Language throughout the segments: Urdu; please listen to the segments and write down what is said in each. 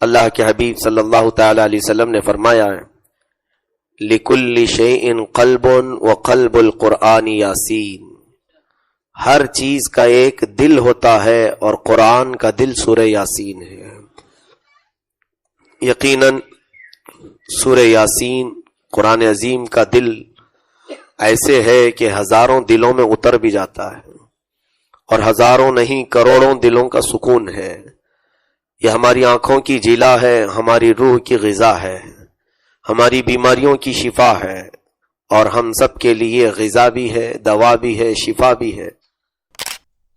اللہ کے حبیب صلی اللہ تعالی علیہ وسلم نے فرمایا ہے لِكُلِّ شَيْءٍ قَلْبٌ وَقَلْبُ الْقُرْآنِ یاسین، ہر چیز کا ایک دل ہوتا ہے اور قرآن کا دل سورہ یاسین ہے۔ یقیناً سورہ یاسین قرآن عظیم کا دل ایسے ہے کہ ہزاروں دلوں میں اتر بھی جاتا ہے، اور ہزاروں نہیں کروڑوں دلوں کا سکون ہے۔ یہ ہماری آنکھوں کی جیلا ہے، ہماری روح کی غذا ہے، ہماری بیماریوں کی شفا ہے، اور ہم سب کے لیے غذا بھی ہے، دوا بھی ہے، شفا بھی ہے۔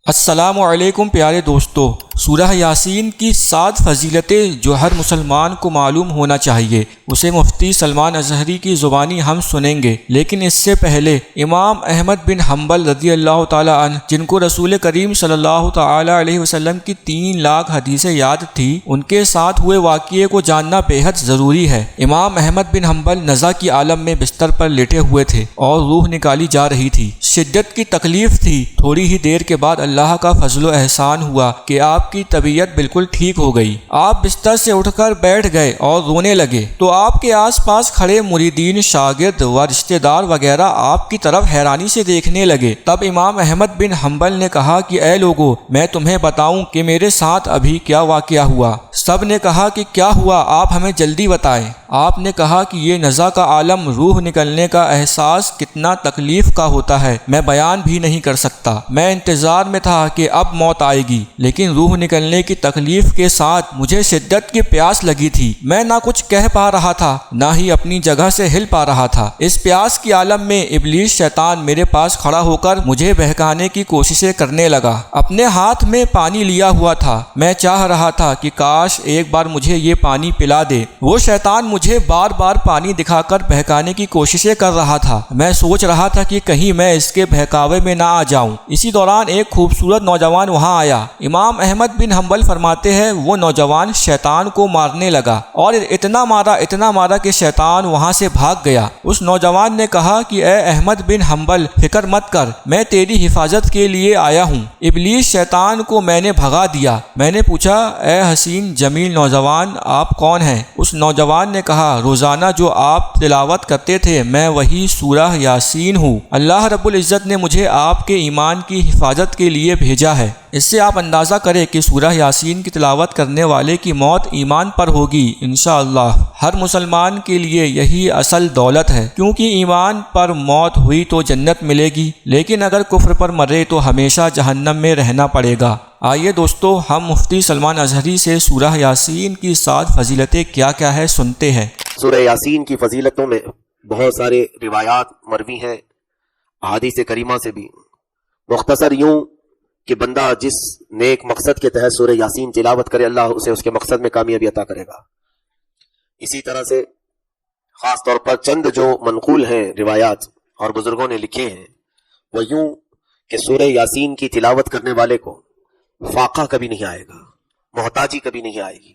السلام علیکم پیارے دوستو، سورہ یاسین کی 7 فضیلتیں جو ہر مسلمان کو معلوم ہونا چاہیے، اسے مفتی سلمان اظہری کی زبانی ہم سنیں گے۔ لیکن اس سے پہلے امام احمد بن حنبل رضی اللہ تعالی عنہ، جن کو رسول کریم صلی اللہ تعالی علیہ وسلم کی 3 لاکھ حدیثیں یاد تھی، ان کے ساتھ ہوئے واقعے کو جاننا بے حد ضروری ہے۔ امام احمد بن حنبل نزا کی عالم میں بستر پر لیٹے ہوئے تھے اور روح نکالی جا رہی تھی۔ شدت کی تکلیف تھی۔ تھوڑی ہی دیر کے بعد اللہ کا فضل و احسان ہوا کہ آپ کی طبیعت بالکل ٹھیک ہو گئی۔ آپ بستر سے اٹھ کر بیٹھ گئے اور رونے لگے تو آپ کے آس پاس کھڑے مریدین، شاگرد و رشتہ دار وغیرہ آپ کی طرف حیرانی سے دیکھنے لگے۔ تب امام احمد بن حنبل نے کہا کہ اے لوگو، میں تمہیں بتاؤں کہ میرے ساتھ ابھی کیا واقعہ ہوا؟ سب نے کہا کہ کیا ہوا، آپ ہمیں جلدی بتائیں۔ آپ نے کہا کہ یہ نزا کا عالم، روح نکلنے کا احساس کتنا تکلیف کا ہوتا ہے، میں بیان بھی نہیں کر سکتا۔ میں انتظار میں تھا کہ اب موت آئے گی، لیکن روح نکلنے کی تکلیف کے ساتھ مجھے شدت کی پیاس لگی تھی۔ میں نہ کچھ کہہ پا رہا تھا، نہ ہی اپنی جگہ سے ہل پا رہا تھا۔ اس پیاس کی عالم میں ابلیس شیطان میرے پاس کھڑا ہو کر مجھے بہکانے کی کوششیں کرنے لگا۔ اپنے ہاتھ میں پانی لیا ہوا تھا، میں چاہ رہا تھا کہ کاش ایک بار مجھے یہ پانی پلا دے۔ وہ شیطان مجھے بار بار پانی دکھا کر بہکانے کی کوششیں کر رہا تھا۔ میں سوچ رہا تھا کہ کہیں میں اس کے بہکاوے میں نہ آ جاؤں۔ اسی دوران ایک خوبصورت نوجوان وہاں آیا۔ امام احمد بن حنبل فرماتے ہیں وہ نوجوان شیطان کو مارنے لگا اور اتنا مارا کہ شیطان وہاں سے بھاگ گیا۔ اس نوجوان نے کہا کہ اے احمد بن حنبل، فکر مت کر، میں تیری حفاظت کے لیے آیا ہوں۔ ابلیس شیطان کو میں نے بھگا دیا۔ میں نے پوچھا اے حسین جمیل نوجوان، آپ کون ہیں؟ اس نوجوان نے کہا روزانہ جو آپ تلاوت کرتے تھے، میں وہی سورہ یاسین ہوں۔ اللہ رب العزت نے مجھے آپ کے ایمان کی حفاظت کے لیے بھیجا ہے۔ اس سے آپ اندازہ کریں کہ سورہ یاسین کی تلاوت کرنے والے کی موت ایمان پر ہوگی انشاءاللہ۔ ہر مسلمان کے لیے یہی اصل دولت ہے، کیونکہ ایمان پر موت ہوئی تو جنت ملے گی، لیکن اگر کفر پر مرے تو ہمیشہ جہنم میں رہنا پڑے گا۔ آئیے دوستو، ہم مفتی سلمان اظہری سے سورہ یاسین کی 7 فضیلتیں کیا کیا ہے سنتے ہیں۔ سورہ یاسین کی فضیلتوں میں بہت سارے روایات مروی ہیں، احادیث کریمہ سے بھی۔ مختصر یوں کہ بندہ جس نیک مقصد کے تحت سورہ یاسین تلاوت کرے، اللہ اسے اس کے مقصد میں کامیابی عطا کرے گا۔ اسی طرح سے خاص طور پر چند جو منقول ہیں روایات اور بزرگوں نے لکھے ہیں، وہ یوں کہ سورہ یاسین کی تلاوت کرنے والے کو فاقہ کبھی نہیں آئے گا، محتاجی کبھی نہیں آئے گی۔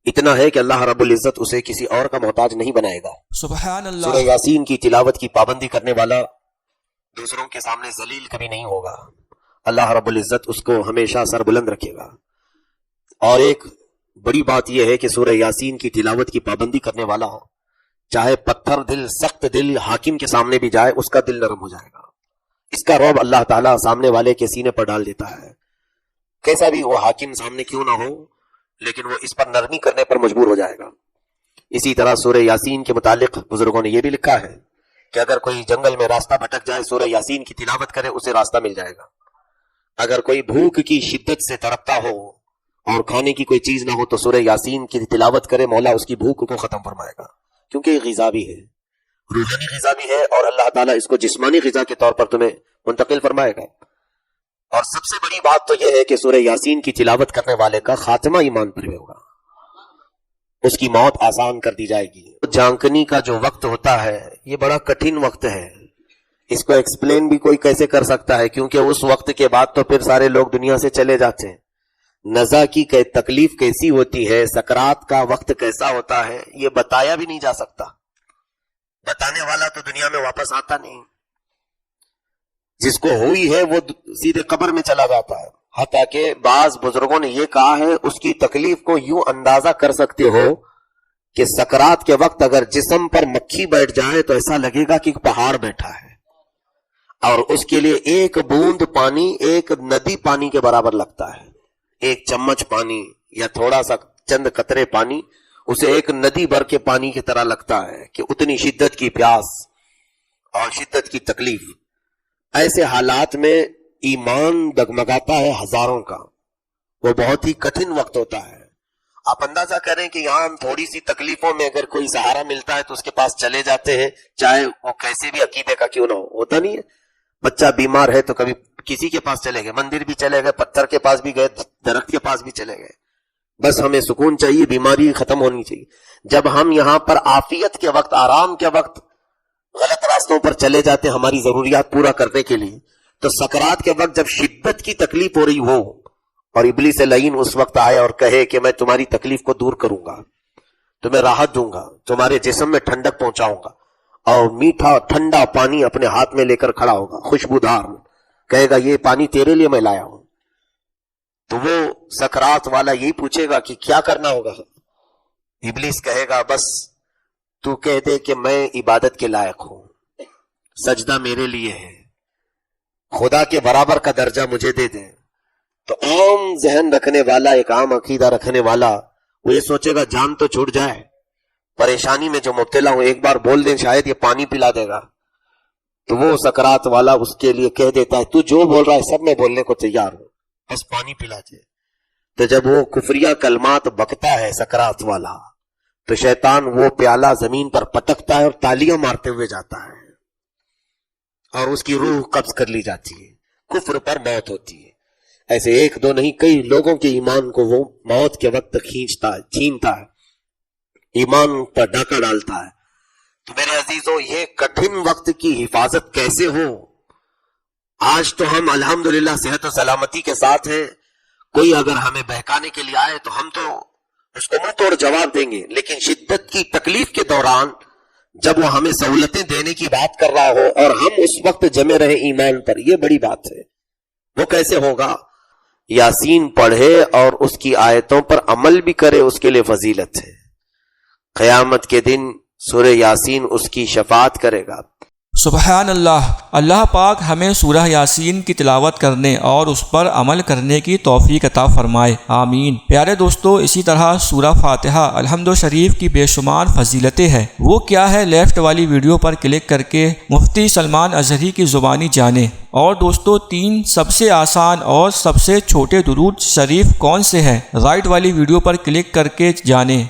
اتنا ہے کہ اللہ رب العزت اسے کسی اور کا محتاج نہیں بنائے گا۔ سبحان اللہ۔ سورہ یاسین کی تلاوت کی پابندی کرنے والا دوسروں کے سامنے ذلیل کبھی نہیں ہوگا۔ اللہ رب العزت اس کو ہمیشہ سر بلند رکھے گا۔ اور ایک بڑی بات یہ ہے کہ سورہ یاسین کی تلاوت کی پابندی کرنے والا چاہے پتھر دل، سخت دل حاکم کے سامنے بھی جائے، اس کا دل نرم ہو جائے گا۔ اس کا رعب اللہ تعالیٰ سامنے والے کے سینے پر ڈال دیتا ہے۔ کیسا بھی وہ حاکم سامنے کیوں نہ ہو، لیکن وہ اس پر نرمی کرنے پر مجبور ہو جائے گا۔ اسی طرح سورہ یاسین کے متعلق بزرگوں نے یہ بھی لکھا ہے کہ اگر کوئی جنگل میں راستہ بھٹک جائے، سورہ یاسین کی تلاوت کرے، اسے راستہ مل جائے گا۔ اگر کوئی بھوک کی شدت سے تڑپتا ہو اور کھانے کی کوئی چیز نہ ہو تو سورہ یاسین کی تلاوت کرے، مولا اس کی بھوک کو ختم فرمائے گا، کیونکہ یہ غذا بھی ہے، روحانی غذا بھی ہے، اور اللہ تعالیٰ اس کو جسمانی غذا کے طور پر تمہیں منتقل فرمائے گا۔ اور سب سے بڑی بات تو یہ ہے کہ سورہ یاسین کی تلاوت کرنے والے کا خاتمہ ایمان پر ہوگا، اس کی موت آسان کر دی جائے گی۔ جھانکنے کا جو وقت ہوتا ہے یہ بڑا کٹھن وقت ہے، اس کو ایکسپلین بھی کوئی کیسے کر سکتا ہے، کیونکہ اس وقت کے بعد تو پھر سارے لوگ دنیا سے چلے جاتے ہیں۔ نزا کی تکلیف کیسی ہوتی ہے، سکرات کا وقت کیسا ہوتا ہے، یہ بتایا بھی نہیں جا سکتا۔ بتانے والا تو دنیا میں واپس آتا نہیں، جس کو ہوئی ہے وہ سیدھے قبر میں چلا جاتا ہے۔ حتیٰ کہ بعض بزرگوں نے یہ کہا ہے اس کی تکلیف کو یوں اندازہ کر سکتے ہو کہ سکرات کے وقت اگر جسم پر مکھی بیٹھ جائے تو ایسا لگے گا کہ ایک پہاڑ بیٹھا ہے، اور اس کے لیے ایک بوند پانی ایک ندی پانی کے برابر لگتا ہے. ایک چمچ پانی یا تھوڑا سا چند قطرے پانی اسے ایک ندی بھر کے پانی کی طرح لگتا ہے کہ اتنی شدت کی پیاس اور شدت کی تکلیف. ایسے حالات میں ایمان ڈگمگاتا ہے ہزاروں کا. وہ بہت ہی کٹھن وقت ہوتا ہے. آپ اندازہ کریں کہ یہاں ہم تھوڑی سی تکلیفوں میں اگر کوئی سہارا ملتا ہے تو اس کے پاس چلے جاتے ہیں، چاہے وہ کیسے بھی عقیدے کا کیوں نہ ہو. ہوتا نہیں ہے، بچہ بیمار ہے تو کبھی کسی کے پاس چلے گئے، مندر بھی چلے گئے، پتھر کے پاس بھی گئے، درخت کے پاس بھی چلے گئے. بس ہمیں سکون چاہیے، بیماری ختم ہونی چاہیے. جب ہم یہاں پر عافیت کے وقت، آرام کے وقت غلط راستوں پر چلے جاتے ہیں ہماری ضروریات پورا کرنے کے لیے، تو سکرات کے وقت جب شدت کی تکلیف ہو رہی ہو اور ابلیس لعین اس وقت آئے اور کہے کہ میں تمہاری تکلیف کو دور کروں گا، تمہیں راحت دوں گا، تمہارے جسم میں ٹھنڈک پہنچاؤں گا، اور میٹھا ٹھنڈا پانی اپنے ہاتھ میں لے کر کھڑا ہوگا، خوشبودار، کہے گا یہ پانی تیرے لیے میں لایا ہوں، تو وہ سکرات والا یہی پوچھے گا کہ کیا کرنا ہوگا. ابلیس کہے گا بس تو کہہ دے کہ میں عبادت کے لائق ہوں، سجدہ میرے لیے ہے، خدا کے برابر کا درجہ مجھے دے دے. تو عام ذہن رکھنے والا، ایک عام عقیدہ رکھنے والا، وہ یہ سوچے گا جان تو چھوٹ جائے، پریشانی میں جو مبتلا ہوں ایک بار بول دیں شاید یہ پانی پلا دے گا. تو وہ سکرات والا اس کے لیے کہہ دیتا ہے تو جو بول رہا ہے سب میں بولنے کو تیار ہوں، بس پانی پلا دے. تو جب وہ کفریہ کلمات بکتا ہے سکرات والا تو شیطان وہ پیالہ زمین پر پٹکتا ہے اور تالیاں مارتے ہوئے جاتا ہے، اور اس کی روح قبض کر لی جاتی ہے، کفر پر موت ہوتی ہے. ایسے ایک دو نہیں، کئی لوگوں کے ایمان کو وہ موت کے وقت کھینچتا ہے، چھینتا ہے، ایمان پر ڈاکہ ڈالتا ہے. تو میرے عزیزوں، یہ کٹھن وقت کی حفاظت کیسے ہو؟ آج تو ہم الحمدللہ صحت و سلامتی کے ساتھ ہیں. کوئی اگر ہمیں بہکانے کے لیے آئے تو ہم تو اس کو منہ توڑ جواب دیں گے، لیکن شدت کی تکلیف کے دوران جب وہ ہمیں سہولتیں دینے کی بات کر رہا ہو اور ہم اس وقت جمے رہے ایمان پر، یہ بڑی بات ہے. وہ کیسے ہوگا؟ یاسین پڑھے اور اس کی آیتوں پر عمل بھی کرے، اس کے لیے فضیلت ہے. قیامت کے دن سورہ یاسین اس کی شفاعت کرے گا. سبحان اللہ. اللہ پاک ہمیں سورہ یاسین کی تلاوت کرنے اور اس پر عمل کرنے کی توفیق عطا فرمائے، آمین. پیارے دوستو، اسی طرح سورہ فاتحہ الحمد شریف کی بے شمار فضیلتیں ہیں. وہ کیا ہے؟ لیفٹ والی ویڈیو پر کلک کر کے مفتی سلمان اظہری کی زبانی جانیں. اور دوستو، 3 سب سے آسان اور سب سے چھوٹے درود شریف کون سے ہیں؟ رائٹ والی ویڈیو پر کلک کر کے جانیں.